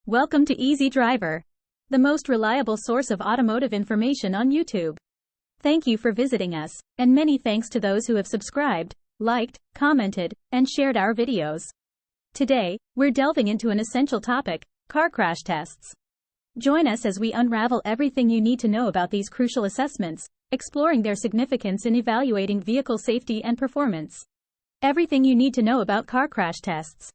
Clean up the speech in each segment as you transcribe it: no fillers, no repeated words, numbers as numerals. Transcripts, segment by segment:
Welcome to Easy Driver, the most reliable source of automotive information on YouTube. Thank you for visiting us, and many thanks to those who have subscribed, liked, commented, and shared our videos. Today, we're delving into an essential topic: car crash tests. Join us as we unravel everything you need to know about these crucial assessments, exploring their significance in evaluating vehicle safety and performance. Everything you need to know about car crash tests.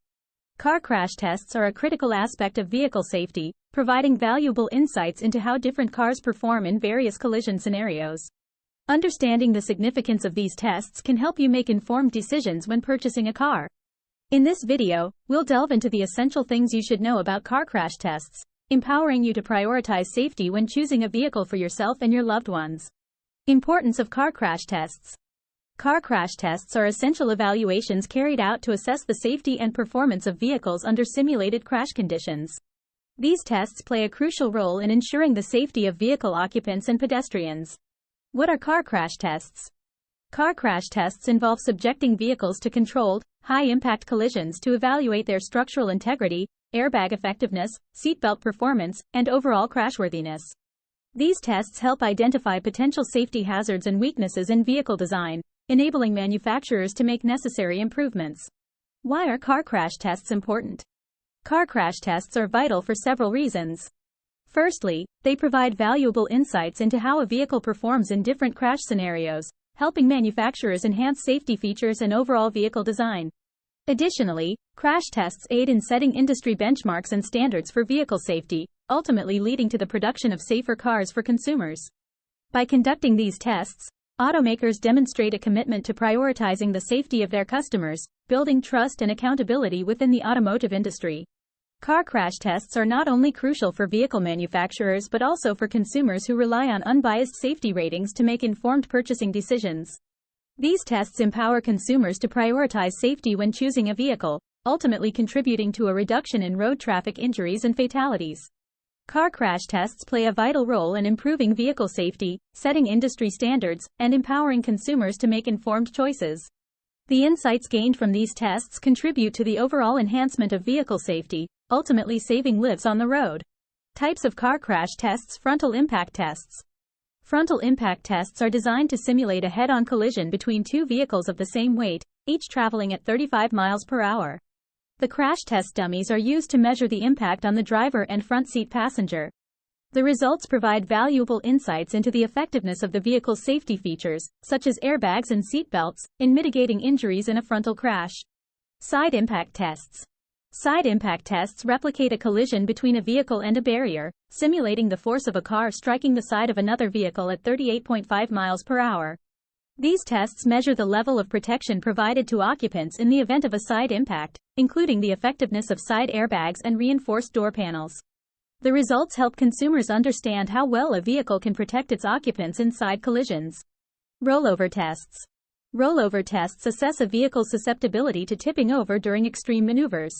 Car crash tests are a critical aspect of vehicle safety, providing valuable insights into how different cars perform in various collision scenarios. Understanding the significance of these tests can help you make informed decisions when purchasing a car. In this video, we'll delve into the essential things you should know about car crash tests, empowering you to prioritize safety when choosing a vehicle for yourself and your loved ones. Importance of car crash tests. Car crash tests are essential evaluations carried out to assess the safety and performance of vehicles under simulated crash conditions. These tests play a crucial role in ensuring the safety of vehicle occupants and pedestrians. What are car crash tests? Car crash tests involve subjecting vehicles to controlled, high-impact collisions to evaluate their structural integrity, airbag effectiveness, seatbelt performance, and overall crashworthiness. These tests help identify potential safety hazards and weaknesses in vehicle design, enabling manufacturers to make necessary improvements. Why are car crash tests important? Car crash tests are vital for several reasons. Firstly, they provide valuable insights into how a vehicle performs in different crash scenarios, helping manufacturers enhance safety features and overall vehicle design. Additionally, crash tests aid in setting industry benchmarks and standards for vehicle safety, ultimately leading to the production of safer cars for consumers. By conducting these tests, automakers demonstrate a commitment to prioritizing the safety of their customers, building trust and accountability within the automotive industry. Car crash tests are not only crucial for vehicle manufacturers but also for consumers who rely on unbiased safety ratings to make informed purchasing decisions. These tests empower consumers to prioritize safety when choosing a vehicle, ultimately contributing to a reduction in road traffic injuries and fatalities. Car crash tests play a vital role in improving vehicle safety, setting industry standards, and empowering consumers to make informed choices. The insights gained from these tests contribute to the overall enhancement of vehicle safety, ultimately saving lives on the road. Types of car crash tests. Frontal impact tests. Frontal impact tests are designed to simulate a head-on collision between two vehicles of the same weight, each traveling at 35 miles per hour. The crash test dummies are used to measure the impact on the driver and front seat passenger. The results provide valuable insights into the effectiveness of the vehicle's safety features, such as airbags and seatbelts, in mitigating injuries in a frontal crash. Side impact tests. Side impact tests replicate a collision between a vehicle and a barrier, simulating the force of a car striking the side of another vehicle at 38.5 miles per hour. These tests measure the level of protection provided to occupants in the event of a side impact, including the effectiveness of side airbags and reinforced door panels. The results help consumers understand how well a vehicle can protect its occupants in side collisions. Rollover tests. Rollover tests assess a vehicle's susceptibility to tipping over during extreme maneuvers.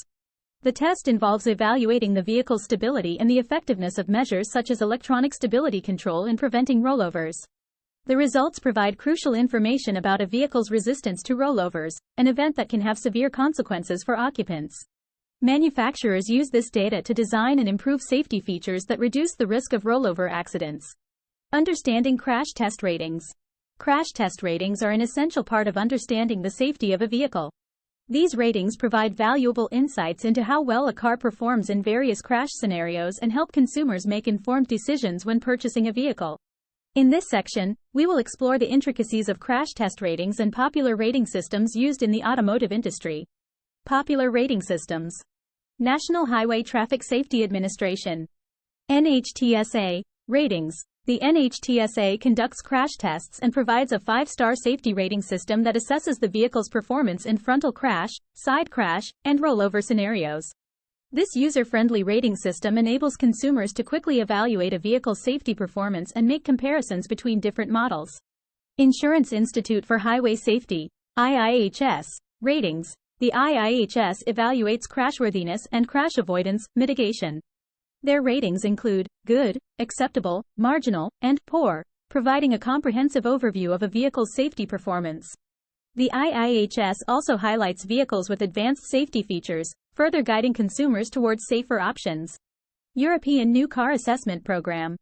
The test involves evaluating the vehicle's stability and the effectiveness of measures such as electronic stability control in preventing rollovers. The results provide crucial information about a vehicle's resistance to rollovers, an event that can have severe consequences for occupants. Manufacturers use this data to design and improve safety features that reduce the risk of rollover accidents. Understanding crash test ratings. Crash test ratings are an essential part of understanding the safety of a vehicle. These ratings provide valuable insights into how well a car performs in various crash scenarios and help consumers make informed decisions when purchasing a vehicle. In this section, we will explore the intricacies of crash test ratings and popular rating systems used in the automotive industry. Popular rating systems. National Highway Traffic Safety Administration (NHTSA) ratings. The NHTSA conducts crash tests and provides a 5-star safety rating system that assesses the vehicle's performance in frontal crash, side crash, and rollover scenarios. This user-friendly rating system enables consumers to quickly evaluate a vehicle's safety performance and make comparisons between different models. Insurance Institute for Highway Safety (IIHS) ratings. The IIHS evaluates crashworthiness and crash avoidance mitigation. Their ratings include good, acceptable, marginal, and poor, providing a comprehensive overview of a vehicle's safety performance. The IIHS also highlights vehicles with advanced safety features, further guiding consumers towards safer options. European New Car Assessment Program.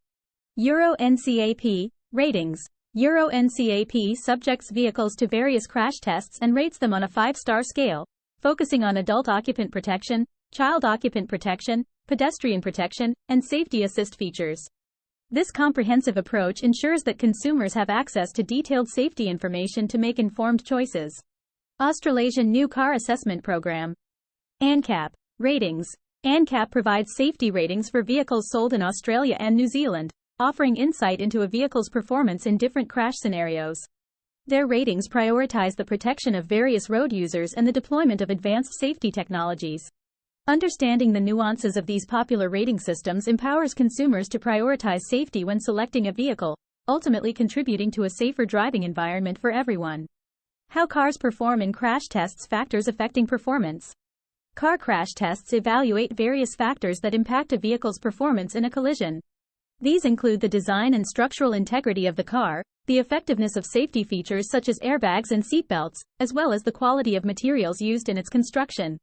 Euro NCAP, ratings. Euro NCAP subjects vehicles to various crash tests and rates them on a 5-star scale, focusing on adult occupant protection, child occupant protection, pedestrian protection, and safety assist features. This comprehensive approach ensures that consumers have access to detailed safety information to make informed choices. Australasian New Car Assessment Program. ANCAP, ratings. ANCAP provides safety ratings for vehicles sold in Australia and New Zealand, offering insight into a vehicle's performance in different crash scenarios. Their ratings prioritize the protection of various road users and the deployment of advanced safety technologies. Understanding the nuances of these popular rating systems empowers consumers to prioritize safety when selecting a vehicle, ultimately contributing to a safer driving environment for everyone. How cars perform in crash tests. Factors affecting performance. Car crash tests evaluate various factors that impact a vehicle's performance in a collision. These include the design and structural integrity of the car, the effectiveness of safety features such as airbags and seatbelts, as well as the quality of materials used in its construction.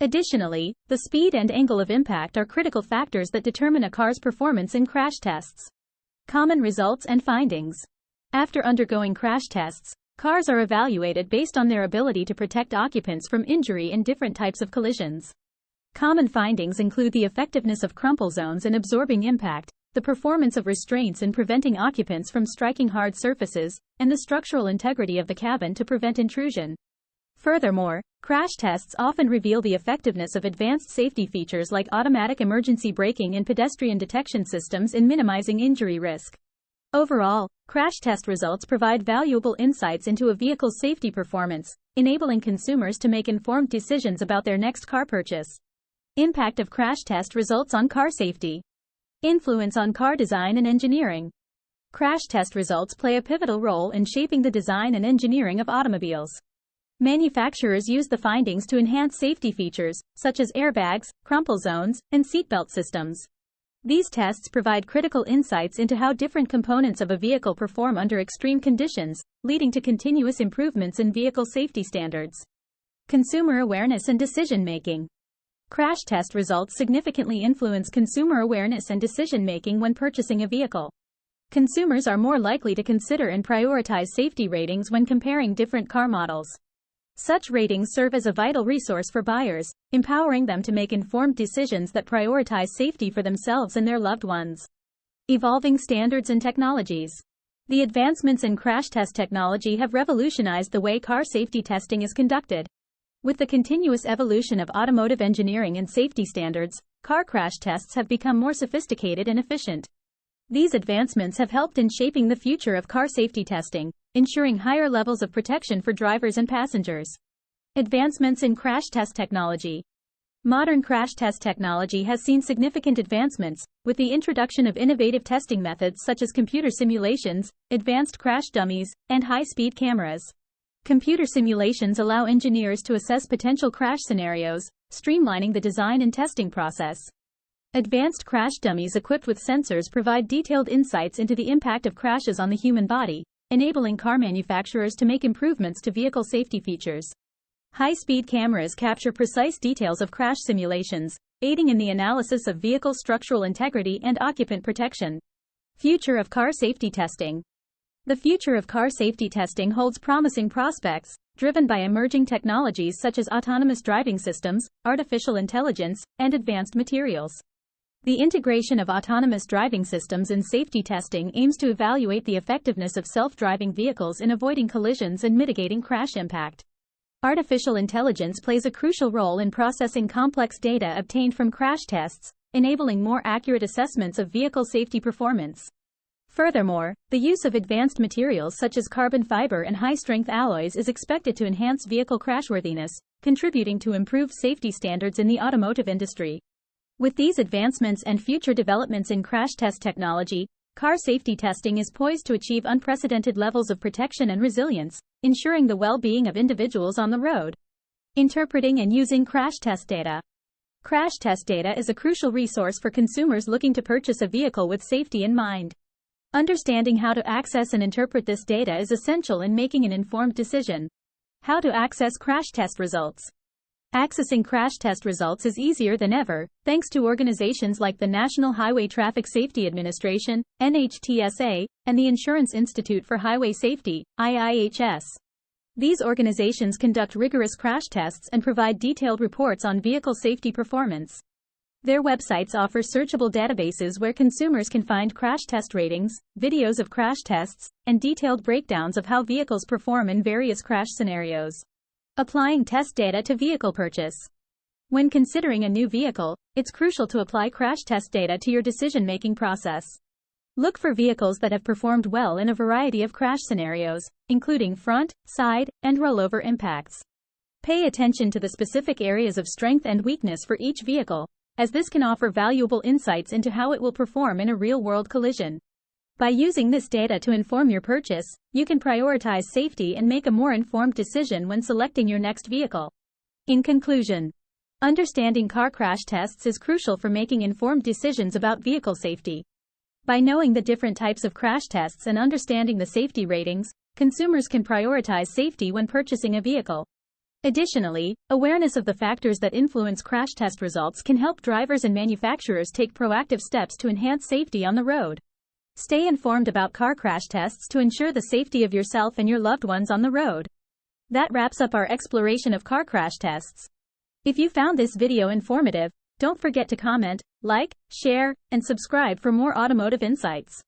Additionally, the speed and angle of impact are critical factors that determine a car's performance in crash tests. Common results and findings. After undergoing crash tests, cars are evaluated based on their ability to protect occupants from injury in different types of collisions. Common findings include the effectiveness of crumple zones in absorbing impact, the performance of restraints in preventing occupants from striking hard surfaces, and the structural integrity of the cabin to prevent intrusion. Furthermore, crash tests often reveal the effectiveness of advanced safety features like automatic emergency braking and pedestrian detection systems in minimizing injury risk. Overall, crash test results provide valuable insights into a vehicle's safety performance, enabling consumers to make informed decisions about their next car purchase. Impact of crash test results on car safety. Influence on car design and engineering. Crash test results play a pivotal role in shaping the design and engineering of automobiles. Manufacturers use the findings to enhance safety features, such as airbags, crumple zones, and seatbelt systems. These tests provide critical insights into how different components of a vehicle perform under extreme conditions, leading to continuous improvements in vehicle safety standards. Consumer awareness and decision-making. Crash test results significantly influence consumer awareness and decision-making when purchasing a vehicle. Consumers are more likely to consider and prioritize safety ratings when comparing different car models. Such ratings serve as a vital resource for buyers, empowering them to make informed decisions that prioritize safety for themselves and their loved ones. Evolving standards and technologies. The advancements in crash test technology have revolutionized the way car safety testing is conducted. With the continuous evolution of automotive engineering and safety standards, car crash tests have become more sophisticated and efficient. These advancements have helped in shaping the future of car safety testing, ensuring higher levels of protection for drivers and passengers. Advancements in crash test technology. Modern crash test technology has seen significant advancements, with the introduction of innovative testing methods such as computer simulations, advanced crash dummies, and high-speed cameras. Computer simulations allow engineers to assess potential crash scenarios, streamlining the design and testing process. Advanced crash dummies equipped with sensors provide detailed insights into the impact of crashes on the human body, enabling car manufacturers to make improvements to vehicle safety features. High-speed cameras capture precise details of crash simulations, aiding in the analysis of vehicle structural integrity and occupant protection. Future of car safety testing. The future of car safety testing holds promising prospects, driven by emerging technologies such as autonomous driving systems, artificial intelligence, and advanced materials. The integration of autonomous driving systems in safety testing aims to evaluate the effectiveness of self-driving vehicles in avoiding collisions and mitigating crash impact. Artificial intelligence plays a crucial role in processing complex data obtained from crash tests, enabling more accurate assessments of vehicle safety performance. Furthermore, the use of advanced materials such as carbon fiber and high-strength alloys is expected to enhance vehicle crashworthiness, contributing to improved safety standards in the automotive industry. With these advancements and future developments in crash test technology, car safety testing is poised to achieve unprecedented levels of protection and resilience, ensuring the well-being of individuals on the road. Interpreting and using crash test data. Crash test data is a crucial resource for consumers looking to purchase a vehicle with safety in mind. Understanding how to access and interpret this data is essential in making an informed decision. How to access crash test results. Accessing crash test results is easier than ever, thanks to organizations like the National Highway Traffic Safety Administration, NHTSA, and the Insurance Institute for Highway Safety, IIHS. These organizations conduct rigorous crash tests and provide detailed reports on vehicle safety performance. Their websites offer searchable databases where consumers can find crash test ratings, videos of crash tests, and detailed breakdowns of how vehicles perform in various crash scenarios. Applying test data to vehicle purchase. When considering a new vehicle, it's crucial to apply crash test data to your decision-making process. Look for vehicles that have performed well in a variety of crash scenarios, including front, side, and rollover impacts. Pay attention to the specific areas of strength and weakness for each vehicle, as this can offer valuable insights into how it will perform in a real-world collision. By using this data to inform your purchase, you can prioritize safety and make a more informed decision when selecting your next vehicle. In conclusion, understanding car crash tests is crucial for making informed decisions about vehicle safety. By knowing the different types of crash tests and understanding the safety ratings, consumers can prioritize safety when purchasing a vehicle. Additionally, awareness of the factors that influence crash test results can help drivers and manufacturers take proactive steps to enhance safety on the road. Stay informed about car crash tests to ensure the safety of yourself and your loved ones on the road. That wraps up our exploration of car crash tests. If you found this video informative, don't forget to comment, like, share, and subscribe for more automotive insights.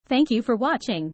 Thank you for watching.